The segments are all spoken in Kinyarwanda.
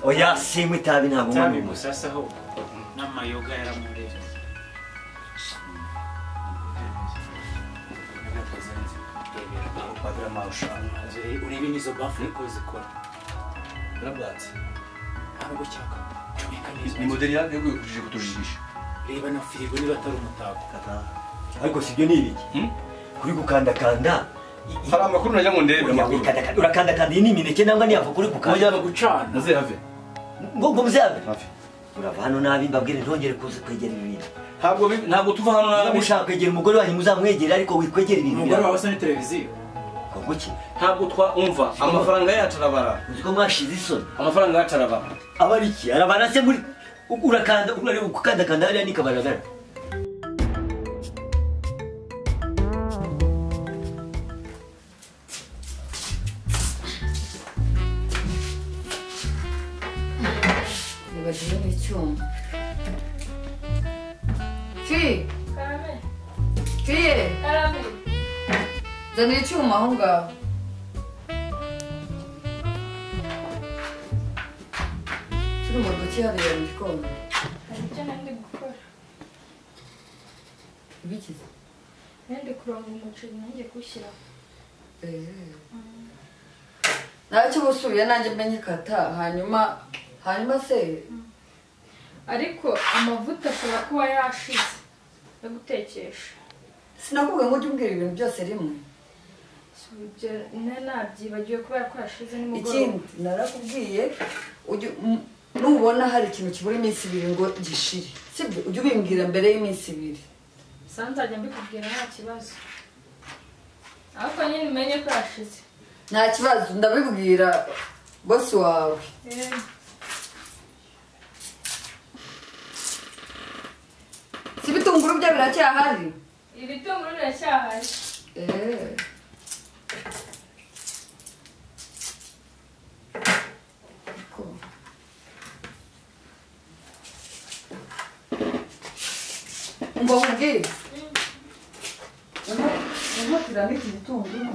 oya simu itabi ntabwo tabi musasa ho n'amayoga yaramurera padra maushana urebe nizo bafu ko zikora rabwatsi ntabwo cyaka cumika neza ni modeli yawe kuje kutujijisha reba na firigo niba atari umutako ariko sibyo ni ibiki kuri gukandakanda hari amakuru najya ngo ndebe amakuru urakandakanda iyi ni imineke nangwa niyava kuri gukanda mujyana gucana naze have ngo muzave have urava hano nabi mbabwire ntongere kuza kwegera ibintu ntabwo tuva hano nabi mushaka kwegera umugore wanyu muzamwegera ariko wikwegera ibintu umugore wawe se ni televiziyo kuki ntabwo twumva amafaranga yacu arabara uzi ko mwashize isoni amafaranga yacu arabara aba ari iki arabana se muri urakanda urareba ukandakanda hariya nikabaragara nibagiwe n'icyuma fi fiye zanira icyuma aho ngaho turi mu rutoki hariya mu gikoni hari icyo nandi gukora ibikize nandi kuronga umuceri nanjye kuwushyiraho ntacyo busubiye nanjye mbenye kata hanyuma se ariko amavuta ashobora kuba yashize yo gutekesha sinakubwiye ngo ujye umbwira ibintu byose rimwe ibyo nabyibagiwe kubera ko yashize nimugoroba ikindi narakubwiye nubona hari ikintu kibura iminsi 2 ngo gishire sibyo ujye ubimbwira mbere y'iminsi 2 sanzajya mbikubwira nta kibazo ariko nyine umenye ko yashize nta kibazo ndabibwira bosi wawe si ibitunguru byo biracyahari ibitunguru biracyahari umva nkubwire umpatira n'iki gitunguru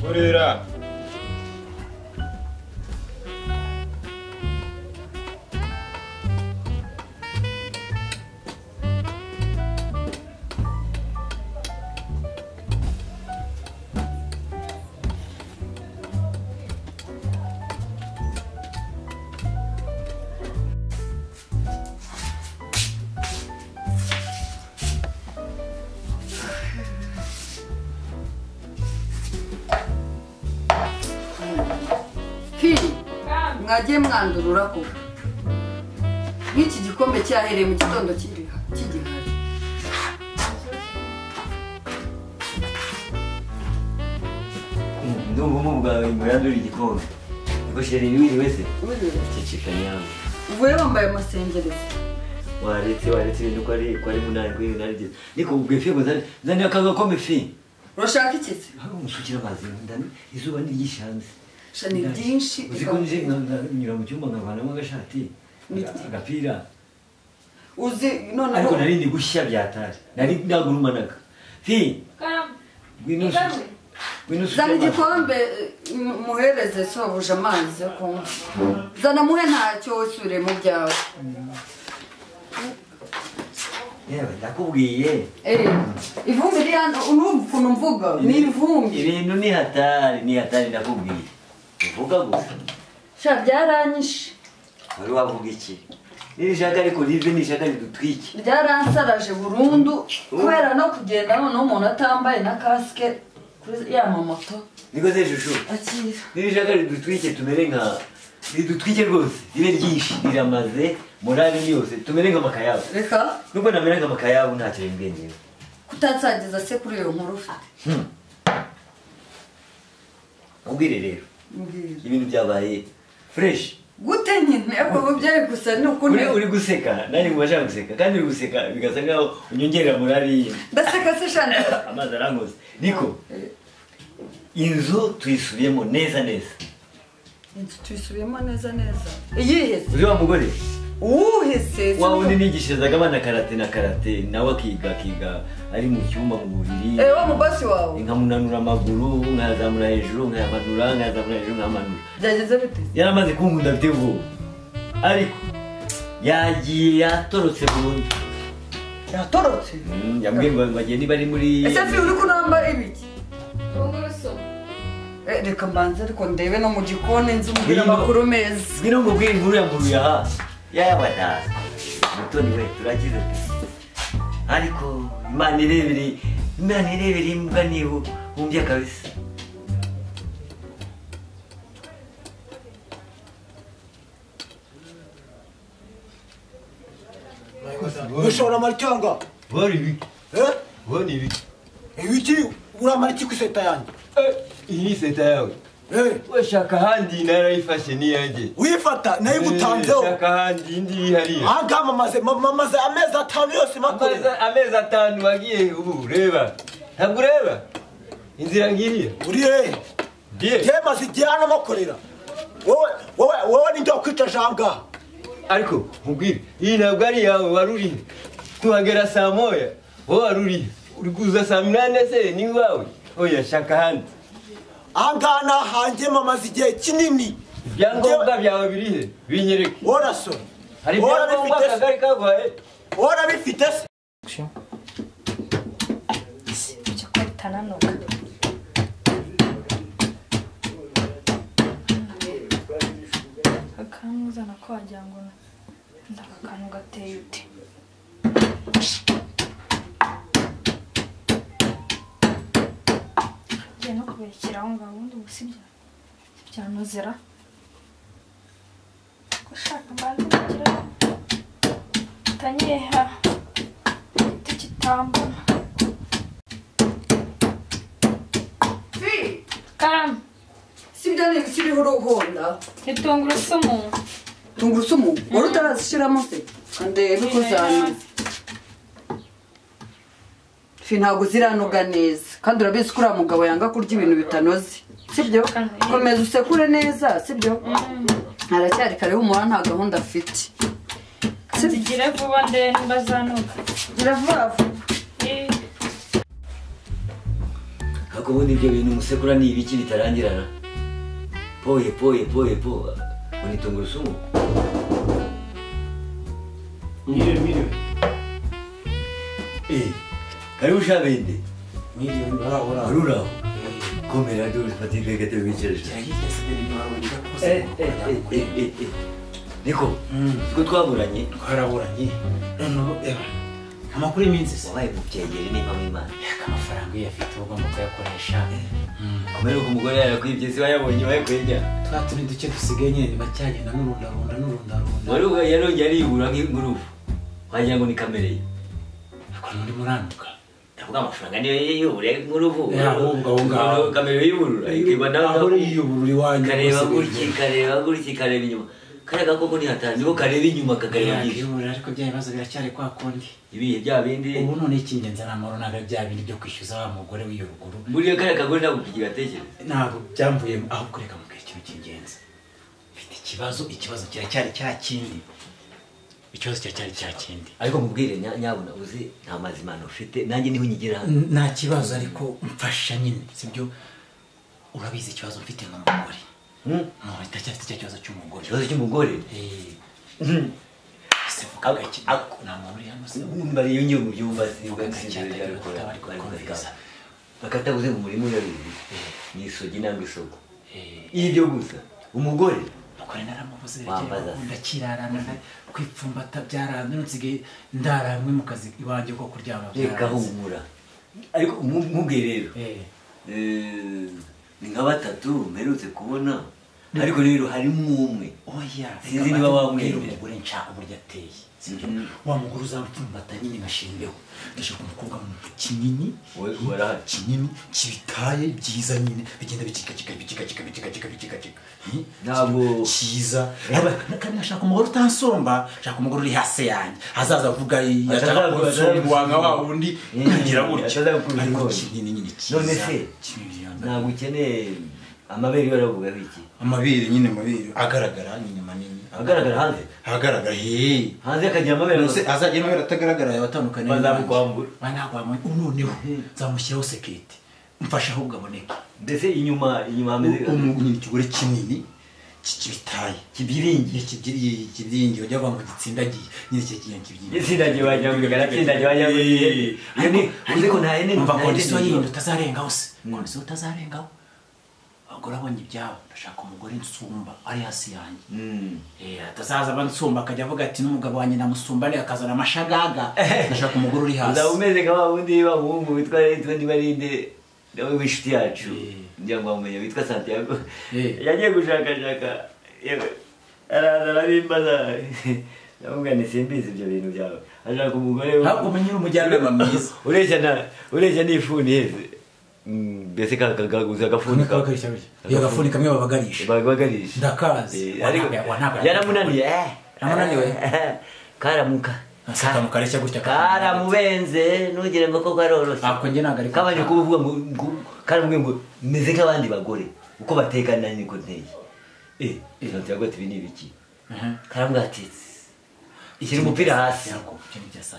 Gorera mwagiye mwandurura ko nk'iki gikombe cyahereye mu gitondo kigihari ndumva umubwawe ngo yandure igikombe niko sheri niwiri wese cicikanye hamwe uvuye wambaye amasengerezi waretse ibintu ko ari munani kuri binari byiza niko ubwe fi ngo zani akagakombe fi urashaka iki se hari umusukira amazi ndani izuba n'iryishanze shani byinshi uziko nje nyura mu cyumba nkavanamo agashati agapira uzi none ariko nari ndi gushya byatari nari ndagurumanaga fi zana igikombe muhereze sobuja amazi yo kunywa zana muhe ntacyo usubire mu byawe yewe ndakubwiye ivumbi riri hano urumva ukuntu mvuga ni ivumbi ibintu ni hatari ndakubwiye uvuga gusa sha byaranyishe wari wavuga iki nirishaka ariko rive nishaka ridutwike ryaransaraje burundu kubera no kugenda noneho umuntu atambaye na kasike kuri ya mamoto niko se shushu akira nirishaka ridutwike tumere nka ridutwike rwose ribe ryinshi riramaze morale ni yose tumere nk'amakayabu reka nubwo namera nk'amakayabu ntacyo bimbwenyewe kutatsangiza se kuri iyo nkuru ufite ubwire rero mbwira ibintu byabaye fresh gute nyine abo byaye gusa nuko uri guseka nanjye ngubashaka guseka kandi uri guseka bigasa nkaho unyongerera morali ndaseka se shana amazi arankoze niko inzu tuyisubiyemo neza inzu tuyisubiyemo neza iyihese uzi wa mugore uhese wa wundi nigishirizaga abana karate nawe akiga ari mu cyumba mu buriri wa mubasi wawe nkamunanura amaguru nkayazamura hejuru nkayamanura nkayamanura byageze bite yaramaze kunkunda bite vuba ariko yagiye yatorotse burundu yatorotse yambwiye ngo bagende bari muri ese fi uri kunamba ibiki tungurusumu reka mbanze ariko ndebe no mu gikoni nzi umubwira amakuru meza ngwino ngo bwire inkuru yamuruye aha yayabadaza mutoni we turagize ariko imana irebere imbwa niba wumvye kabisa ushobora maricyanga Wari ibi? eh Wari ibi? ibiki uramara iki kuseta yanjye Iyi seta yawe. eh Washaka handi narayifashe niyanjye. wifata nayigutanzeho Shaka handi indi hariya. agama mamaze amezi 5 yose makorera Amezi 5 wagiye ubu reba. Ntabwo ureba? Inzira ngiriye. uri he Ndiye. yemaze igihano makorera wowe ni ndo kwica janga Ariko nkubwire, iyi ntabwo ari yawe waruri. Tuhagera saa moya. Wowe waruri. Uri kuza saa 8 se ni wawe. Oya shaka handi. angana hanjye mamaze igihe kinini Ibyangombwa byawe birihe? Binyereke. worasoro Hari ibyangombwa akagari kagwaye. wora bifite se icyo ko bitananuka akantu uzana ko wagira ngo ndaka kantu gateye ute ngiye no kuberekera aho ngaho ubundi ubu si byanozera gushaka mbanza kugira tanyeha igiti kitambona Karame, sibyo ni ibikiriho uruhonda ni tungurusumu. tungurusumu wari utarazishyiramo se kandebe ko zanoze fi ntabwo ziranoga neza kandi urabizi ko uriya mugabo yanga kurya ibintu bitanoze sibyo komeza usekure neza sibyo aracyari kare humura nta gahunda afite Zigire vuba ndende nimba zanuka. gira vuba vuba hakubundi ibyo bintu musekura ni ibiki bitarangirana poye uni tungurusumu Miriwe. karibu shabende Miriwe uraho. aruraho komera ndo ufatike gatebe bicereje Kirageze sideri ni wabonye ko niko twe twaburanye twaraburanye. Noneho amakuru y'iminsi se. wabaye mubyegere nimba mu Imana Yaka amafaranga iyo afite ugomba kuyakoresha. komera ko umugore yarakwibye si wayabonye wayakwenya Twa tuni duke dusigaye nyine bacyagenda n'urundarunda. wari yarongeye aribura nk'ingurufu wagira ngo ni kamere ye Ako muri muranuka. ndavuga amafaranga niyo yiyubure nk'uruvu ahubwo kamere y'uburura ikiba nawe aho yiyuburura iwanjye. kareba gutya kareba inyuma kariya gakoko ni hatanu niko kareba inyuma kakareba byinshi Yiyuburura ariko bya bibazo biracyari kwa kundi. ibihe bya bindi Ubu none icy'ingenzi n'amahoro ntabwo bya bindi byo kwishyuza wa mugore w'iyo ruguru. buriya kariya kagore ntabwo tukigatekereza Ntabwo byamvuye aho kureka mu gihe kintu cy'ingenzi. Mfite ikibazo kiracyari cya kindi. Ikibazo kiracyari cya kindi. ariko mubwire nyabuna uzi nta mazimano ufite nanjye niho nyigira hano Nta kibazo ariko mfasha nyine sibyo urabizi ikibazo mfite n'umugore. Ndacyafite icyo kibazo cy'umugore. ikibazo cy'umugore Ese vuga gake nta muntu uri hano se. mbari iyo ngiye mu byumba kumviriza. bakatabuze mu murima urabizi ni isogi nangwa isoko ibyo gusa umugore Mugore naramubuze Wambaza. ndakirarana kwipfumbata byaranze nsigaye ndaramwe mu kazi iwanjye ko kuryama reka humura ariko mubwiye rero ni nka batatu mperutse kubona ariko rero harimo umwe oya sinzi niba wamwemera umugore nshaka uburyo ateye sibyo wa mugore uzamfumbata nyine ngashingeho ndashaka umukobwa mu kinini kinini kibitaye byiza nyine bigenda bicika ntabwo cyiza kandi nashaka umugore utansomba nshaka umugore uri hasi yanjye hazaza avuga yashaka kunsomba nka wa wundi nkagira gutya ariko kinini nyine cyiza none se ntabwo ukeneye amabere yaravugaho iki amabere nyine amabere agaragara nyine manini agaragara hanze agaragara hanze akagira amabere nose azagira amabere atagaragara yabatandukanye bazamukwambura banakwambura noneho zamushyiraho sekete mfasha ahubwo aboneke ndetse inyuma hameze nyine ikigore kinini kibitaye kibyiringi ujya bava mu gitsindagiye nyine kibyiringi gitsindagiye wajya mu garatsindagiye wajya mu yani uzi ko nta yene umva kondisiyo yindi utazarengaho se kondisiyo utazarengaho abagore abonye ibyabo ndashaka umugore nsumba ari hasi yanjye atazaza bansumba akajya avuga ati n'umugabo wanjye namusumba ne akazana amashagaga ndashaka umugore uri hasi uzaba umeze nka wa wundi w'abahungu witwa Anthony Barinde nawe w'inshuti yacu ngira ngo bamenye witwa Santiago yagiye gushakashaka arabimbaza ndavuga ni simbizi ibyo bintu byawe ashaka umugore ntabwo umenyera umujyanama mwiza ureshya n'ifuni heze mbese kagaguza agafuni agafuni kamwe babagarisha ndakazi yaramunaniye karamuka kareshya gutya karamubenze ntugire ngo ko karoroshye ako njye ntabwo ariko kabanje kuvuga ngo karamubwiye ngo meze nk'abandi bagore uko batekana niko nteye Santiago ati ibi ni ibiki karamubwira ati ishyira umupira hasi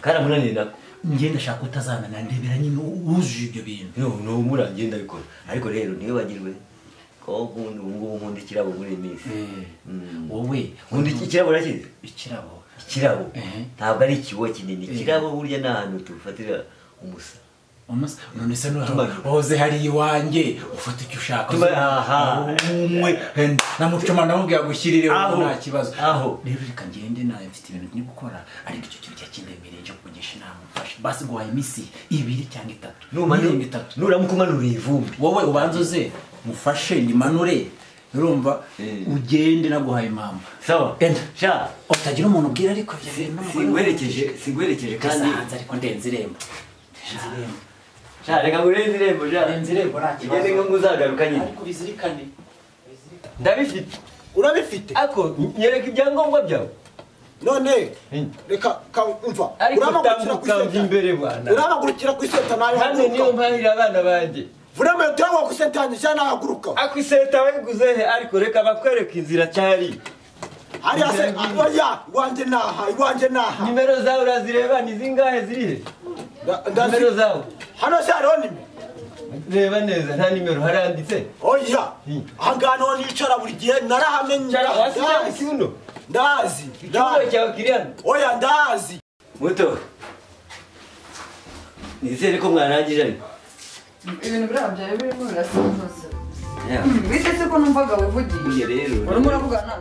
karamunaniye nako njye ndashaka utazanana ndebera nyine wujuje ibyo bintu no umurangiye ndabikora ariko rero niwe bagirwe ko ubu nkunda ikirabo muri iyi minsi wowe nkunda ikirabo urakizi ikirabo ntabwo ari ikibo kinini ikirabo burya ni ahantu tufatira umusa none se wahoze hari iwanjye ufata icyo ushaka umwe namucoma ndamubwira gushyirireho nta kibazo rero reka ngende nawe mfite ibintu byo gukora ariko icyo kintu cyakindemereye cyo kugisha inama mfashe basi guhaye iminsi 2 cyangwa 3 nuramuka umanura ivumbi wowe ubanza uze mufashe ndimanure urumva ugende naguhaye impamvu sawa sha utagira umuntu ubwira ariko singwerekeje kandi ariko ndenze irembo reka ngurenze irembo igende ngo uzagaruka nyine ariko bizirikane ndabifite urabifite ako nyereka ibyangombwa byawe none reka umva uramagurukira imbere bwana uramagurukira ku iseta nayo hano niyo mpahira abana banjye vurame utawa ku iseta yanjye cyane nahaguruka ako iseta wayiguze he ariko reka bakwereka inzira cyari hari ase oya iwanje naha nimero zawe urazireba ni zingahe ziri he nimero zawe hano se hariho nimero reba neza nta nimero haranditse oya ahangaha niho nicara buri gihe narahamenye ndazi ikibuno cyawe kiri hano oya ndazi muto nizere ko mwarangije ariko ibintu biriya byari birimo birasimbuza bite se ko numvaga wivugiye rero urimo uravugana